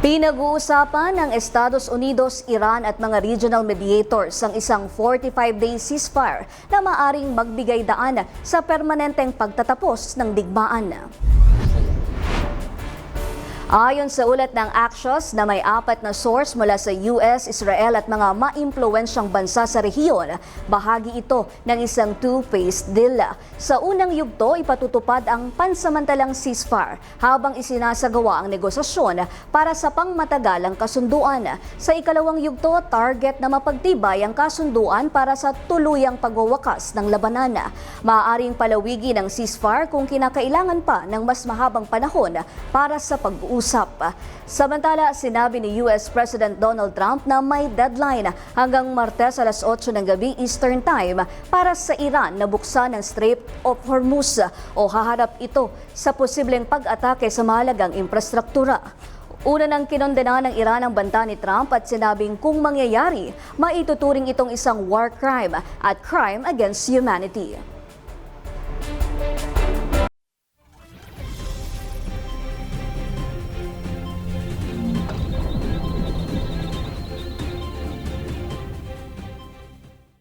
Pinag-uusapan ng Estados Unidos, Iran at mga regional mediators ang isang 45-day ceasefire na maaring magbigay daan sa permanenteng pagtatapos ng digmaan. Ayon sa ulat ng Axios na may 4 na source mula sa US, Israel at mga maimpluwensyang bansa sa rehiyon, bahagi ito ng isang two-phase deal. Sa unang yugto, ipatutupad ang pansamantalang ceasefire habang isinasagawa ang negosasyon para sa pangmatagalang kasunduan. Sa ikalawang yugto, target na mapagtibay ang kasunduan para sa tuluyang pagwawakas ng labanan. Maaaring palawigin ang ceasefire kung kinakailangan pa ng mas mahabang panahon para sa pag-uusap. Samantala, sinabi ni US President Donald Trump na may deadline hanggang Martes alas 8 ng gabi Eastern Time para sa Iran na buksan ang Strait of Hormuz o haharap ito sa posibleng pag-atake sa mahalagang infrastruktura. Una nang kinondena ng Iran ang banta ni Trump at sinabing kung mangyayari, maituturing itong isang war crime at crime against humanity.